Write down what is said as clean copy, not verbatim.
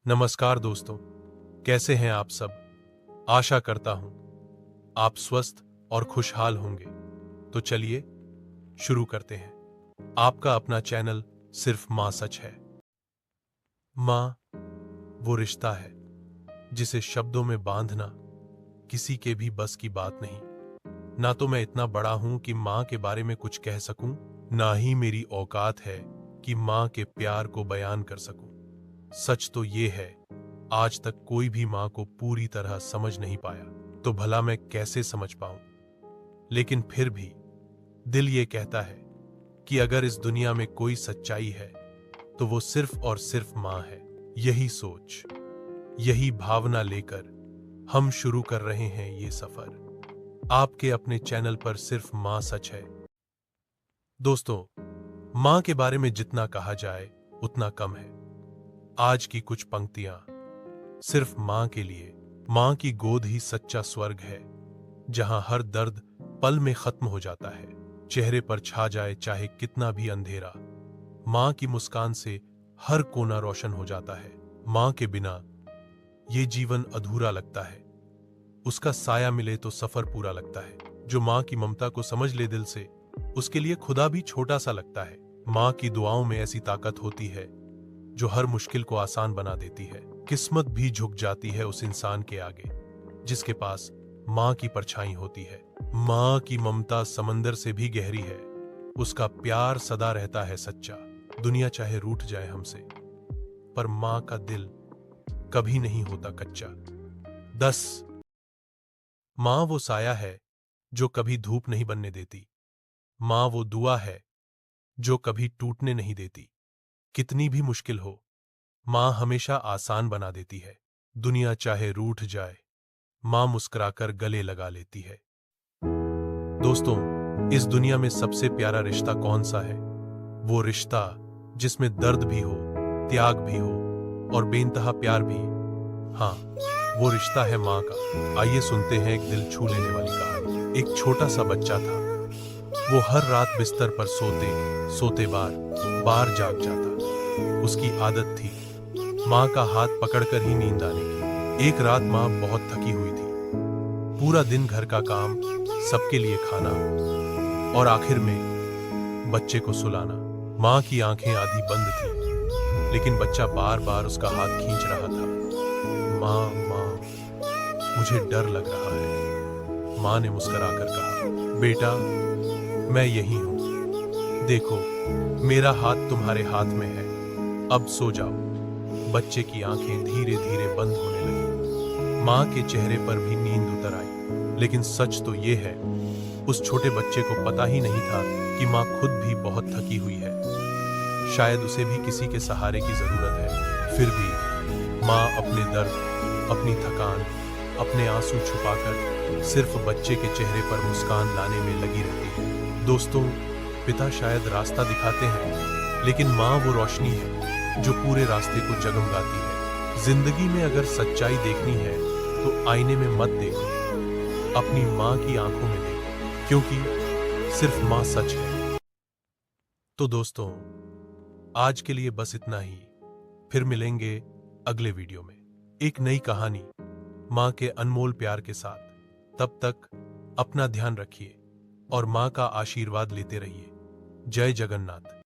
नमस्कार दोस्तों, कैसे हैं आप सब। आशा करता हूं आप स्वस्थ और खुशहाल होंगे। तो चलिए शुरू करते हैं। आपका अपना चैनल सिर्फ मां सच है। मां वो रिश्ता है जिसे शब्दों में बांधना किसी के भी बस की बात नहीं। ना तो मैं इतना बड़ा हूं कि मां के बारे में कुछ कह सकूं, ना ही मेरी औकात है कि मां के प्यार को बयान कर सकूं। सच तो ये है, आज तक कोई भी मां को पूरी तरह समझ नहीं पाया, तो भला मैं कैसे समझ पाऊं। लेकिन फिर भी दिल ये कहता है कि अगर इस दुनिया में कोई सच्चाई है तो वो सिर्फ और सिर्फ मां है। यही सोच, यही भावना लेकर हम शुरू कर रहे हैं ये सफर आपके अपने चैनल पर सिर्फ मां सच है। दोस्तों, मां के बारे में जितना कहा जाए उतना कम है। आज की कुछ पंक्तियां सिर्फ मां के लिए। मां की गोद ही सच्चा स्वर्ग है, जहां हर दर्द पल में खत्म हो जाता है। चेहरे पर छा जाए चाहे कितना भी अंधेरा, मां की मुस्कान से हर कोना रोशन हो जाता है। मां के बिना ये जीवन अधूरा लगता है, उसका साया मिले तो सफर पूरा लगता है। जो मां की ममता को समझ ले दिल से, उसके लिए खुदा भी छोटा सा लगता है। मां की दुआओं में ऐसी ताकत होती है जो हर मुश्किल को आसान बना देती है। किस्मत भी झुक जाती है उस इंसान के आगे जिसके पास मां की परछाई होती है। मां की ममता समंदर से भी गहरी है, उसका प्यार सदा रहता है सच्चा। दुनिया चाहे रूठ जाए हमसे, पर मां का दिल कभी नहीं होता कच्चा। 10 मां वो साया है जो कभी धूप नहीं बनने देती। मां वो दुआ है जो कभी टूटने नहीं देती। कितनी भी मुश्किल हो, मां हमेशा आसान बना देती है। दुनिया चाहे रूठ जाए, मां मुस्कुराकर गले लगा लेती है। दोस्तों, इस दुनिया में सबसे प्यारा रिश्ता कौन सा है? वो रिश्ता जिसमें दर्द भी हो, त्याग भी हो और बेइंतहा प्यार भी। हाँ, वो रिश्ता है मां का। आइए सुनते हैं एक दिल छू लेने वाली कहानी। एक छोटा सा बच्चा था, वो हर रात बिस्तर पर सोते सोते बार जाग जाता। उसकी आदत थी मां का हाथ पकड़कर ही नींद आने की। एक रात मां बहुत थकी हुई थी, पूरा दिन घर का काम, सबके लिए खाना और आखिर में बच्चे को सुलाना। मां की आंखें आधी बंद थी, लेकिन बच्चा बार बार उसका हाथ खींच रहा था। मां मां, मुझे डर लग रहा है। मां ने मुस्कुराकर कहा, बेटा मैं यही हूं, देखो मेरा हाथ तुम्हारे हाथ में है, अब सो जाओ। बच्चे की आंखें धीरे धीरे बंद होने लगी। मां के चेहरे पर भी नींद उतर आई। लेकिन सच तो यह है, उस छोटे बच्चे को पता ही नहीं था कि मां खुद भी बहुत थकी हुई है। शायद उसे भी किसी के सहारे की जरूरत है। फिर भी मां अपने दर्द, अपनी थकान, अपने आंसू छुपाकर सिर्फ बच्चे के चेहरे पर मुस्कान लाने में लगी रहती है। दोस्तों, पिता शायद रास्ता दिखाते हैं, लेकिन मां वो रोशनी है जो पूरे रास्ते को जगमगाती है। जिंदगी में अगर सच्चाई देखनी है तो आईने में मत देखो, अपनी मां की आंखों में देखो, क्योंकि सिर्फ मां सच है। तो दोस्तों, आज के लिए बस इतना ही। फिर मिलेंगे अगले वीडियो में एक नई कहानी मां के अनमोल प्यार के साथ। तब तक अपना ध्यान रखिए और मां का आशीर्वाद लेते रहिए। जय जगन्नाथ।